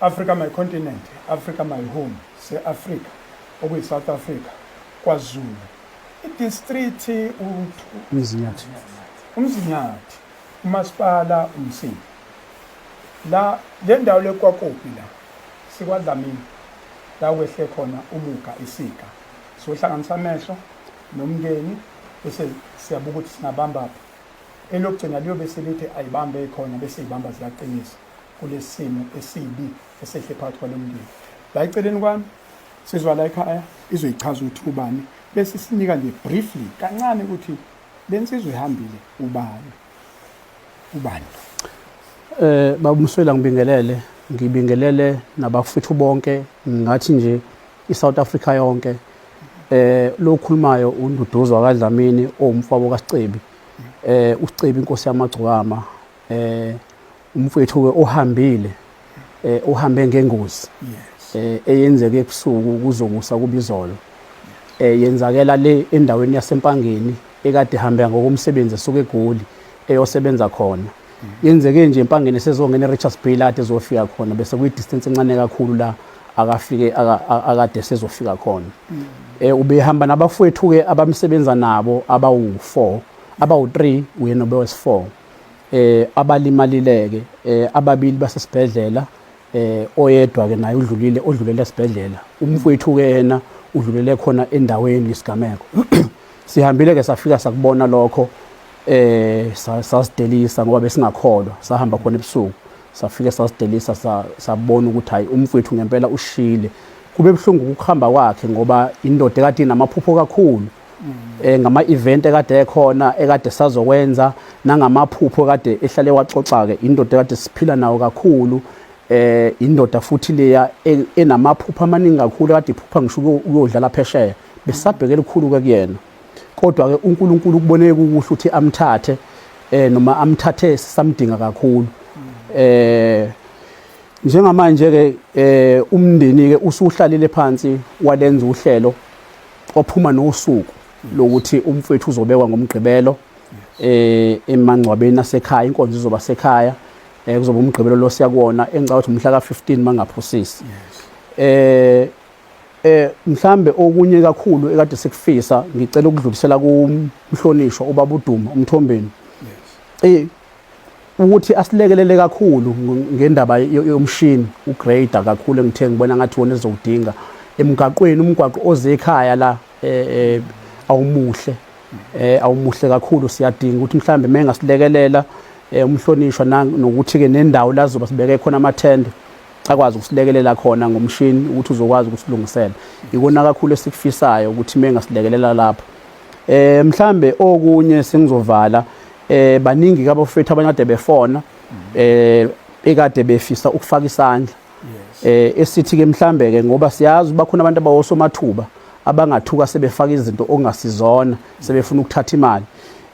Africa my continent, Africa my home, se-Africa, okuyi-South Africa, KwaZulu. I-district uMzinyathi, uMasipala uMsini. La le ndawo leKwaKopi la sikwaDlamini la wehle khona umuga isika. Sohlanganisa amehlo nomngeni bese siyabuka ukuthi singabamba apha. Elokugcina liyo bese lithi ayibambe khona bese ibamba ziyaqinisa kulesimo esibi esehle phakathi kwalomndeni. La eceleni kwami sizwa la ekhaya izoyichaza ukuthi ubani bese sinika nje briefly kancane ukuthi lensizwe ihambile ubani. Babumswela ngibingelele nabafethu bonke ngathi nje iSouth Africa yonke lo khulumayo uNduduzwa kaDlamini omfabo kaSicebi uSicebi inkosi yamagcwama umfethu ke ohambile uhambe ngengozi eyenzeke ebusuku kuzokusa kubizolo yenzakela le endaweni yaseMpangeni ekade ihamba ngokomsebenzi esuke eGoli eyosebenza khona yenzeke nje eMpangeni sezongena eRichards Bay la ezofika khona bese kuyi distance encane kakhulu la akafike akade sezofika khona ubehamba nabafowethu ke abamsebenza nabo abawu4 abawu3 uyena obewes4 abalimalileke ababili basesibhedlela oyedwa ke naye odlulele esibhedlela umfowethu ke yena udlulele khona endaweni isigameko sihambile ke safika sakubona lokho sasidelisa ngoba besingakholwa sahamba khona ebusuku safike sasidelisa sabona ukuthi hayi umfowethu ngempela ushile kube ebhlungu ukuhamba kwakhe ngoba indoda ekade inamaphupho kakhulu ngama event ekade ekhona ekade sazokwenza nangamaphupho ekade ehlale waxoxa ke indoda ekade siphila nawo kakhulu indoda futhi leya enamaphupho amaningi kakhulu ekade iphupha ngisho uyodlala phesheya besabhekela ukukhulu ke kuyena kodwa ke uNkulunkulu kuboneke ukuhle ukuthi amthathe noma amthathe samdinga kakhulu njengamanje ke umndeni ke usuhlalile phansi walenza uhlelo ophuma nosuku lokuthi umfethu uzobekwa ngomgqibelo emangcwabeni asekhaya inkonzo izoba sekhaya kuzoba umgqibelo lo siyakuona engicabanga umhla ka15 mangaphosisi mhlambe okunye kakhulu ekade sikufisa ngicela ukudlulisela kumhlonishwa ubaba uDuma uMthombeni ukuthi asilekelele kakhulu ngendaba yomshini ugrader kakhulu engithe ngibona ngathi wona ezowudinga emgaqweni umgwaqo oze ekhaya la awumuhle kakhulu siyadinga ukuthi mhlambe mengasilekelela umhlonishwa nokuthi ke nendawo la zoba sibeke khona amathende akwazi ukusilekelela khona ngomshini ukuthi uzokwazi ukusilungisela ikona kakhulu esikufisayo ukuthi mengasilekelela lapha mhlambe okunye sengizovala baningi kabafethu abanyade befona ekade befisa ukufaka isandla esithi ke mhlambe ke ngoba siyazi bakhona abantu abawosomathuba abangathuka sebefaka izinto ongasizona sebefuna ukuthatha imali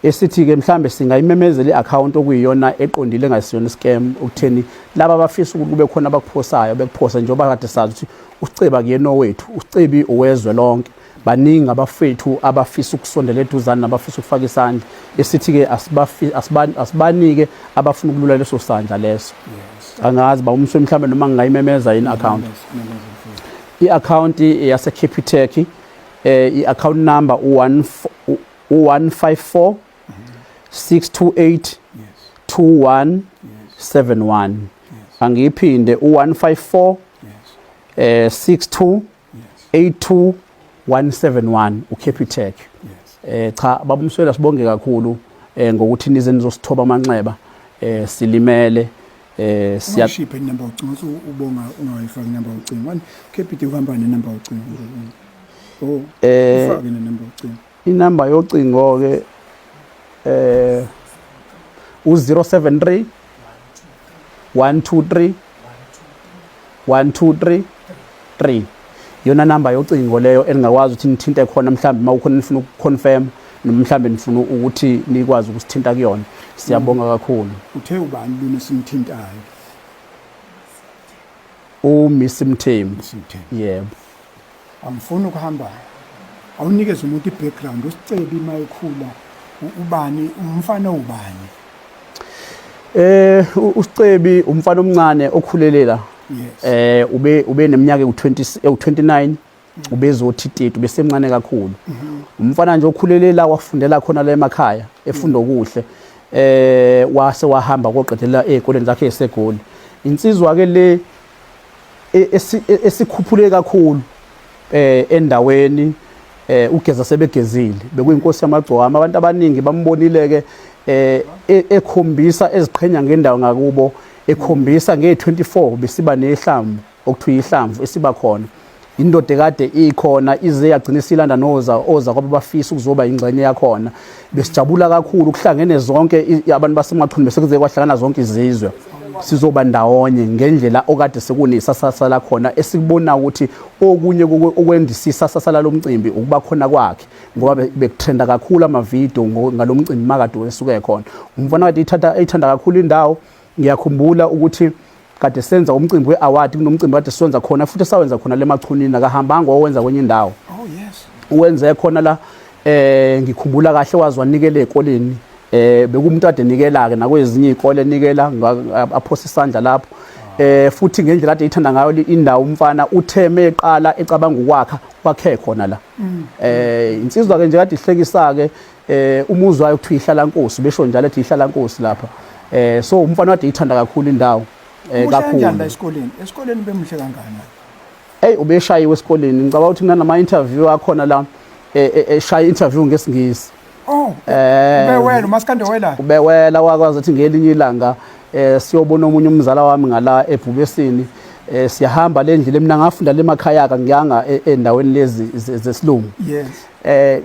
esithi ke mhlambe singayimemezela iaccount okuyiyona eqondile ngasiyona scam ukutheni laba abafisa ukuthi kube khona abakuphosayo bekuphosa njengoba kade sazi ukuthi uSiceba kuyena owethu uSicebi owezwe lonke baningi abafethu abafisa ukusondela eduzane nabafisa ukufaka isandla esithi ke asibanike abafuna ukulula leso sandla leso angazi ba umswe mhlambe noma ngingayimemeza yini account iaccount yase Capitec iaccount number 154 628 2171 angiphinde 154 62 82 171 uCapitec cha babumswela sibonge kakhulu ngokuthi nize nizosithoba amanxeba silimele siyashipha inamba ucingo ubonga ungayifaki inamba ucingo manje Capitec uhamba nenamba ucingo ufake nenamba ucingo inamba yocingo ke u073 123 123 3 yona namba yocingo leyo engakwazi ukuthi nithinte khona mhlambe mawukhona nifuna ukuconfirm noma mhlambe nifuna ukuthi nikwazi ukusithinta kuyona siyabonga kakhulu uthe ubani lona simthintayo uMiss Mthembu yebo angifuni ukuhamba awunikeze umuntu ibackground uSicebi mayikhula ubani umfana ubani uSicebi umfana omncane okhulelela Yes. Ube neminyaka ewu29 ubezothi titi besemncane kakhulu. Umfana nje okhulelela wafundela khona la emakhaya efunda okuhle. Wase wahamba koqedela ezikoleni zakhe eseGoli. Insizwa ke le esikhuphule kakhulu endaweni ugeza sebegezile bekuyinkosi yamagcwama abantu abaningi bambonile ke ekhombisa eziqhenya ngendawo ngakubo ekhombisa nge24 besiba nehlamvu okuthiwa ihlamvu esiba khona indoda ekade ikhona ize yagcina isilanda oza kwaba bafisa ukuzoba ingxenye yakhona besijabula kakhulu ukuhlangene zonke abantu basemaqhuni bese kuze kwahlangana zonke izizwe sizoba ndawonye ngendlela okade sekunisasasa la khona esikubona ukuthi okunye okwendisisa sasala lomcimbi ukuba khona kwakhe ngoba bekutrenda kakhulu ama video ngalomcimbi makade wesuke khona umfana kade ithanda kakhulu indawo ngiyakhumbula ukuthi kade senza umcimbi weaward kunomcimbi kade siwenza khona futhi sawenza khona lemachunini akahambanga owenza kwenye indawo Oh yes. uwenze khona la ngikhumbula kahle wazwanikela ezikoleni bekumuntu ade nikela ke nakwezinye izikole nikela aphosa isandla lapho futhi ngendlela ade ithanda ngayo indawo umfana utheme eqala ecabanga ukwakha kwakhe khona la insizwa ke nje kade ihlekisa ke umuzwa wayo kuthi ihlala Nkosi besho njalo ethi ihlala Nkosi lapha so umfana wade ithanda kakhulu indawo kakhulu esikoleni bemuhle kangana ubeshayiwe esikoleni ngicabanga ukuthi kunama interview akhona la eshaya interview ngesingisi ubewela umaskande wela ubewela wakwazi ukuthi ngelinye ilanga siyobona omunye umzala wami ngala eBhubesini siyahamba le ndlela mina ngafunda lemakhaya ka ngiyanga endaweni lezi zesilungu yes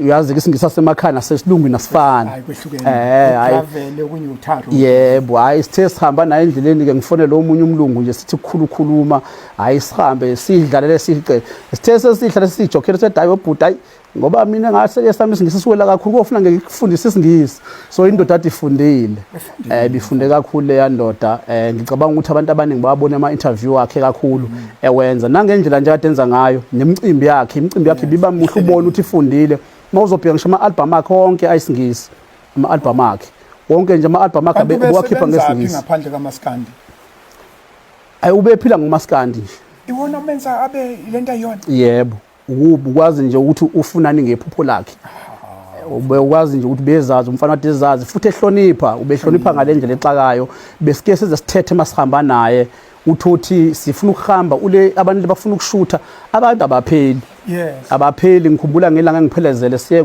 uyazi ke isingisa semakhaya nasesilungu nasifana hayi kwehlukene travel okunye uthathu yebo hayi sithe sihamba naye endleleni ke ngifone lo omunye umlungu nje sithi kukhulukhuluma hayi sihambe sidlalele siqe sithe sesihlala sijokhela sethi hayi obhuta ngoba mina ngase sami isingisiwela kakhulu kofuna ngikufundisa isingisi so indoda athi ifundile bifunde kakhulu le yandoda ngicabanga ukuthi abantu abaningi babone ama interview wakhe kakhulu ewenza nangendlela nje kade enza ngayo nemicimbi yakhe biba muhle ubona ukuthi ifundile mawuzobheka ngisho ama album akhe onke ayisingisi ama album akhe wonke nje ama album akhe bewakhipha ngesingisi ngaphandle kaMaskandi ubephila ngoMaskandi nje iwona menza abe lento yona yebo ukwazi nje ukuthi ufunani ngephupho lakhe ubekwazi nje ukuthi bezazi umfana wade ezazi futhi ehlonipha ubehlonipha ngalendlela exakayo besike size sithethe masihamba naye uthothi sifuna ukuhamba ule abantu bafuna ukushutha abantu abapheli yes abapheli ngikhumbula ngelanga ngiphelezele siye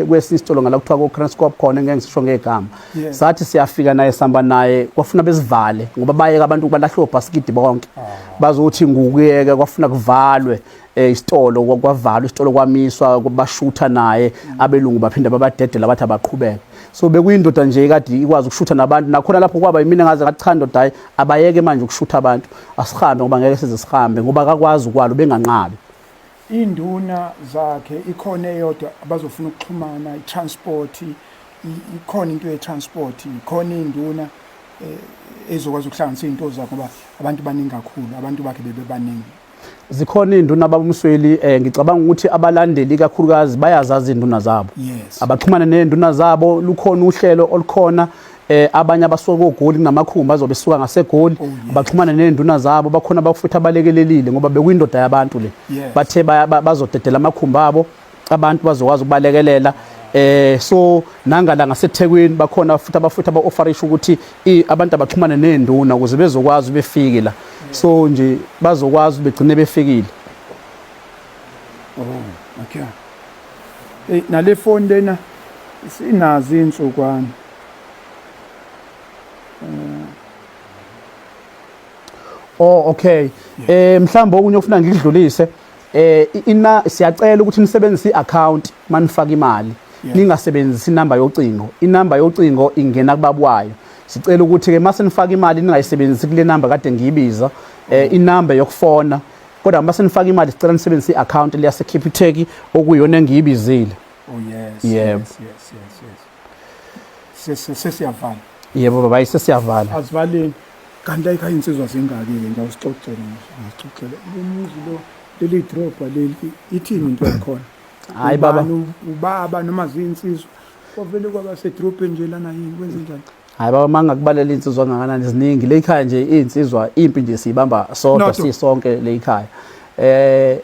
kwesistolo ngala kuthiwa ko Transcorp khona ngeke ngisho ngegama sathi siyafika naye sihamba naye kwafuna besivale ngoba bayeka abantu balahle obhasikidi bonke bazothi ngukuyeke kwafuna kuvalwe isitolo kwavalwa isitolo kwamiswa bashutha naye abelungu baphinda babadedela bathi abaqhubeke so bekuyindoda nje kade ikwazi ukushutha nabantu nakhona lapho kwaba yimina ngaze ngathanda dodayi abayeke manje ukushutha abantu asihambe ngoba ngeke size sihambe ngoba akakwazi ukwalo benganqabi induna zakhe ikhona eyodwa abazofuna ukuxhumana itransport ikhona into yetransport ikhona induna ezokwazi ukuhlanganisa izinto zakhe ngoba abantu baningi kakhulu abantu bakhe bebebaningi zikhona induna abamsweli ngicabanga ukuthi abalandeli kakhulukazi bayazazi induna zabo yes abaxhumana nezinduna zabo lukhona uhlelo olukhona abanye abasuka koGoli kunamakhumbi azobe suka ngaseGoli baxhumana nezinduna zabo bakhona bafuthi abalekelelile ngoba bekuyindoda yabantu le bathe bazodedela amakhumbi abo abantu bazokwazi ukubalekelela so nangala ngaseThekwini bakhona futhi abafuthi aba-offerisha ukuthi abantu abaxhumane nezinduna ukuze bezokwazi befike la so nje bazokwazi begcine befikile okay nale phone lena sinazi insukwana okay mhlawumbe okunye ufuna ngikudlulise siyacela ukuthi nisebenzise i-account manifaka imali ningasebenzisi inamba yocingo inamba yocingo ingena kubabwayo sicela ukuthi ke mase nifaka imali ningayisebenzisi kule namba kade ngiyibiza inamba yokufona kodwa mase nifaka imali sicela nisebenzise i-account leyase Capitec okuyona engiyibizile yes yebo sesiyavala yebo baba sesiyavala asivaleni kanti ayikhaya insizwa zingaki ke ngiyawusixoxela umuzi lo leli drop leli ithini into yakhona hayi baba ubaba noma zinsizwa ovele kwaba sedropeni nje lana yini kwenze njani Hayi baba mangakubalela insizwa kangakanani ziningi le ekhaya nje insizwa impi nje siyibamba sodwa sisonke le ekhaya.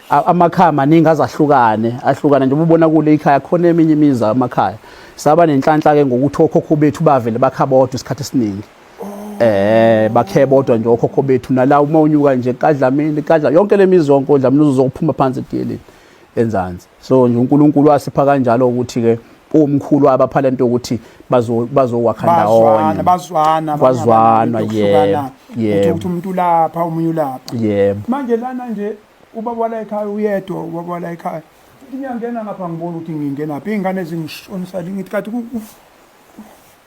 Amakhaya maningi ahlukane nje ubona kule ekhaya khona eminye imizi amakhaya saba nenhlanhla ke ngokuthi okhokho bethu bavele bakhabodwa isikhathi esiningi. Bakhe bodwa nje okhokho bethu nala uma unyuka nje kaDlamini yonke lemizi yonke uDlamini uzokuphuma phansi ediyeleni enzansi. So nje uNkulunkulu wasipha kanjalo ukuthi ke umkhulu abaphala into ukuthi bazowakha ndawonye bazwana ukuthi umuntu lapha umunye ulapha yebo manje lana nje ubaba la ekhaya uyedwa ubaba la ekhaya ngiyangena ngapha ngibona ukuthi ngingena phi ingane ezingishonisa ngithi kathi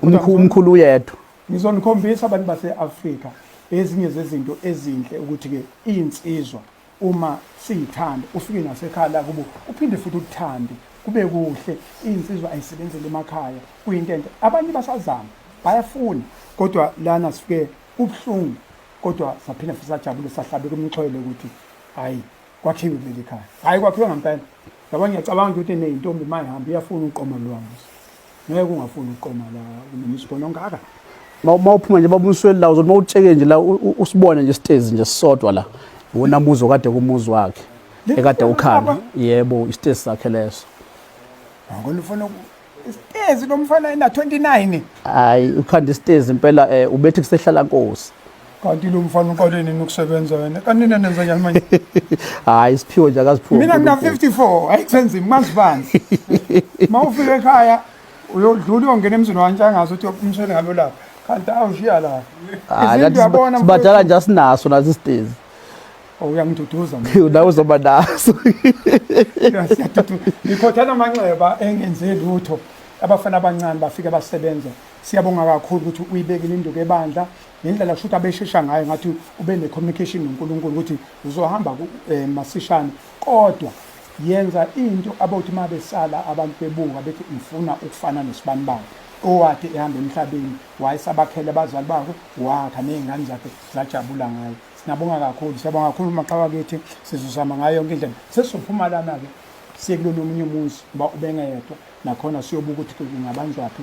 umkhulu uyedwa ngizonikhombisa abantu base-Afrika ezinye zezinto ezinhle ukuthi ke insizwa uma siyithanda ufike nasekhaya la kubo uphinde futhi uthande kube kuhle insizwa ayisebenzele emakhaya kuyinto enhle abanye basazama bayafuna kodwa lana sifike ubhlungu kodwa saphinde futhi sajabule sahlabe kumxhwele ukuthi hayi kwakhiwe leli khaya hayi kwakhiwe ngempela ngoba ngiyacabanga ukuthi nezintombi mayihamba iyafuna uqoma lwambuso ngeke ungafuni uqoma la kunomisibono ngaka mawuphuma nje babusweli la uzothi mawutsheke nje la usibone nje sitezi nje sisodwa la wona muzo kade kumuzi wakhe ekade ukhanda yebo isitezi sakhe leso ngone ufuna isitezi lomfana ina 29 hayi ukhanda isitezi impela ubethi kusehlala Nkosi kanti lo mfana uqaleni nokusebenza wena kanina nenza njani manje hayi siphiwe nje akaziphiwe mina ngina 54 ayithenzi manzibanzi mawufika ekhaya uyodlula uyongena emzini wantshangazi uthi umshele ngalo lapha kanti awushiya la sibadala nje asinaso nazo isitezi uyangiduduza nawe uzoba naso ngikhothana amanxeba engenze lutho abafana abancane bafike basebenza siyabonga kakhulu ukuthi uyibekile induku ebandla ngendlela shothi abeshesha ngayo ngathi ube ne-communication noNkulunkulu ukuthi uzohamba masishane kodwa yenza into abawuthi uma besala abantu bebuka bethi ngifuna ukufana nesibanibani owade ehamba emhlabeni wayesabakhele abazali bakhe wakha nezingane zakhe zajabula ngayo sinabonga kakhulu siyabonga kakhulu maqhawe kithi sizozama ngayo yonke indlela sesizophuma lana ke siye kulona omunye umuzi ngoba ubengeyedwa nakhona siyobuka ukuthi kungabanjwaphi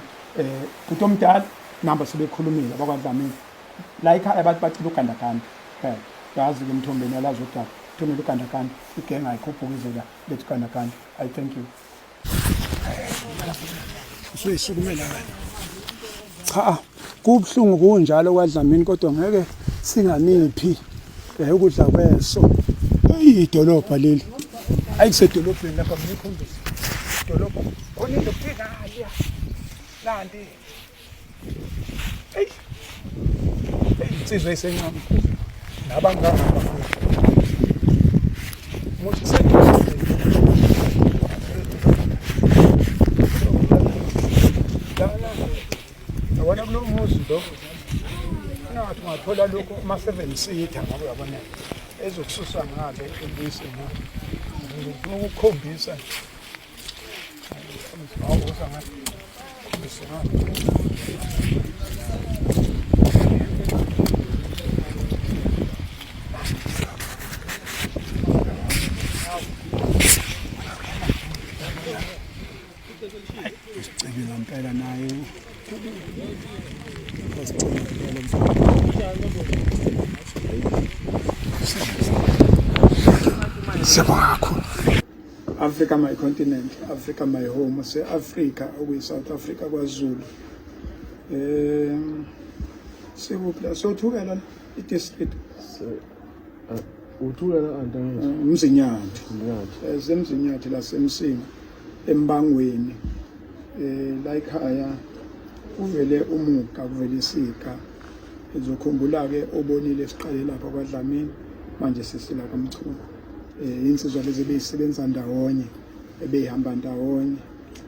umuntu omdala namba sebekhulumile abakwaDlamini la ekhaya abantu bacela ugandaganda phela yazi ke Mthombeni yalazi udaba thumela ugandaganda igenga ayikhuphukezela lethi ugandaganda I thank you usuyisukumela wena cha kubhlungu kunjalo kwaDlamini kodwa ngeke singaniphi ukudla kweso idolobha leli ayikusedolobheni lapha ngikhombisa idolobha khona into kuphekala lanti hey insizwe esencane nabanganga bafuthi muthi sedolobheni yabona kulo muzi lo nathi ungathola lokho ama-7 seater ngabe uyabona ezokususa ngale ebisi ukukhombisa isicibila mpela naye siyabonga kakhulu Africa my continent, Africa my home, se-Africa okuyi-South Africa kwaZulu. Sikuphi sothukela i-district uthukela antangithi uMzinyathi semzinyathi la semsinga embangweni la ekhaya uvele umuka kuvele isika ezokhumbula ke obonile siqale lapha kwaDlamini manje sisila kaMchunu insizwa lezi beyisebenza ndawonye ebeyihamba ndawonye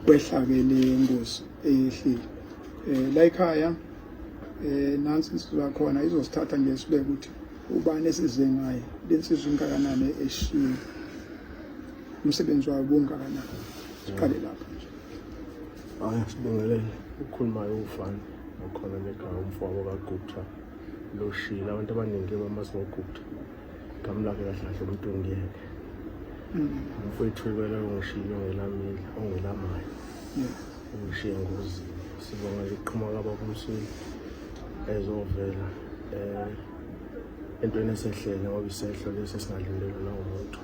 kwehla ke le ngosi eyehlile la ekhaya nansi insizwa khona izosithatha nje sibeke ukuthi ubani esize ngaye lensizwa inkakanane eshiye umsebenzi wayo bungakanani siqale lapha nje sibongelele ukukhulumayo ufana nakhona nekhaya umfowabo kaGupta lo shila abantu abaningi bamazi ngoGupta kamlake kahle kahle umuntu ngiyeke umfowethu ongishiye ongelamayo ungishiye ngozini sibonga ukuqhuma kwaba kumsweni ezovela entweni esehlele ngoba isehlo lesi singalindelwa nawumuntu.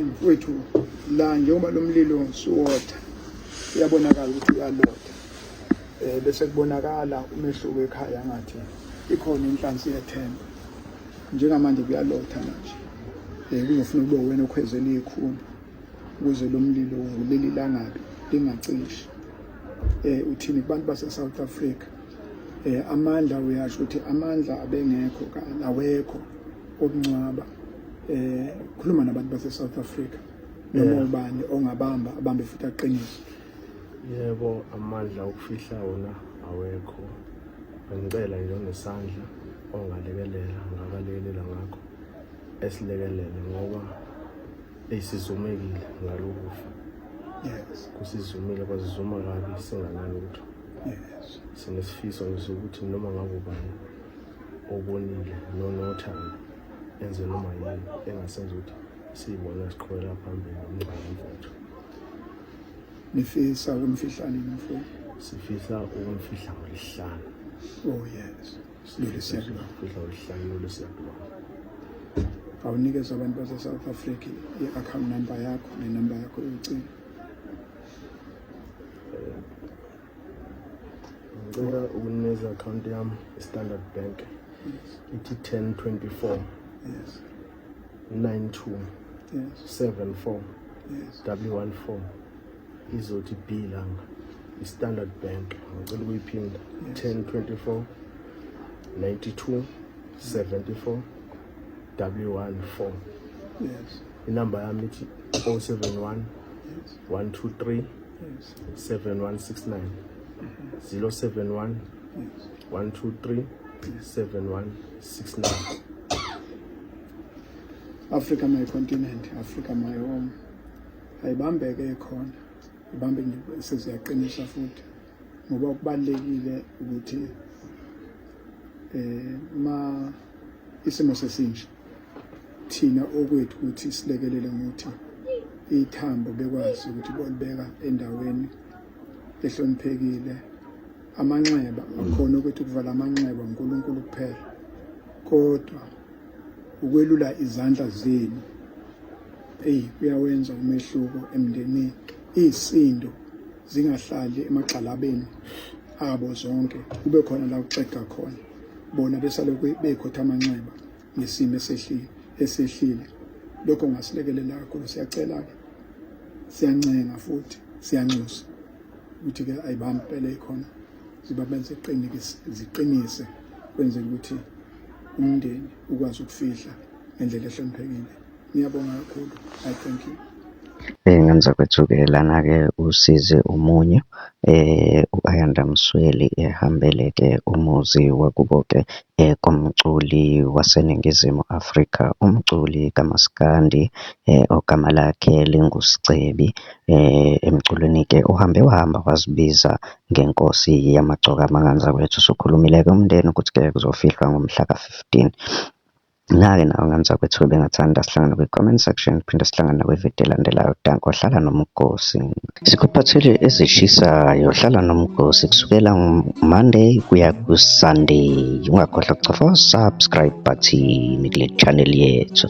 Mfowethu la njengoba lo mlilo suwotha uyabonakala ukuthi uyalotha. Bese kubonakala umehluko ekhaya ngathi ikhona inhlansi yethemba. Njengamanje kuyalotha manje. Kuzofuna kube wena okhwezela ikhulu ukuze lo mlilo uleli langabi lingacishi. Uthini kubantu base South Africa? Amandla uyasho ukuthi amandla abengekho awekho okungcwaba. Khuluma nabantu base South Africa noma ubani ongabamba abambe futhi aqinise. Yebo, amandla okufihla wona awekho. Ngicela nje nesandla ongalekelela ngakalekelela ngakho esilekelele ngoba esizumekile ngalokufa. Yes. Kusizumile kwazizuma kabi singanani ukuthi. Yes. Sinesifiso nje ukuthi noma ngabe ubani obonile nonothando enze noma yini engasenza ukuthi siyibona siqhubela phambili ngomngane mfowethu. Nifisa ukumfihla nini mfowethu? Sifisa ukumfihla ngolihlanu. Oh yes. Lolu siyabonga. Sifihla ngolihlanu lolu siyabonga. Awunikeza abantu base South Africa i-account number yakho nenamba yakho yocingo. Ngicela ukunikeza account yami Standard Bank. Ithi 1024 Yes. 92 Yes. 74 Yes. 114 izothi bilanga iStandard Bank. Ngicela ukuyiphinda 1024 92 74 114. Yes. Inamba yami ithi 071 Yes. 123 Yes. 7169 071 Yes. 123 7169. Africa my continent, Africa my home. Ayibambeke khona. Ibambe seziyaqinisa futhi. Ngoba kubalekile ukuthi ma isimo sesinje thina okwethu ukuthi silekelele ngokuthi ithambo bekwazi ukuthi bolibeka endaweni ehloniphekile. Amanxeba akhona ukuthi kuvala amanxeba uNkulunkulu kuphela. Kodwa ukwelula izandla zenu kuyawenza umehluko emndenini. Isindo zingahlali emagxalabeni abo zonke. Kube khona la uxega khona. Bona besaloku bekhotha amanxeba ngesimo esehlile. Lokho ngasilekelela kakhulu. Siyacela ke. Siyancenga futhi siyanxusa ukuthi ke ayibambe phela ikhona. Zibabenze ziqinise kwenzela ukuthi umndeni ukwazi ukufihla ngendlela ehloniphekile. Ngiyabonga kakhulu. I thank you. Ngenza kwethu-ke lana-ke usize umunye u-Ayanda Msweli ehambele-ke umuzi wakubo-ke komculi waseNingizimu Afrika, umculi kaMaskandi ogama lakhe linguSicebi. Emculweni-ke wahamba wazibiza ngenkosi yamagcoka amanganza kwethu. Sukhulumile-ke umndeni ukuthi-ke kuzofihlwa ngomhla ka-15. Na-ke nawe ngenza kwethu bengathanda sihlangane kwi-comment section, phinde sihlangane kwividiyo elandelayo. Danko, hlala nomgosi. Sikuphathele ezishisayo, hlala nomgosi kusukela Monday kuya ku-Sunday. Ungakhohlwa ukucofa subscribe button kule channel yethu.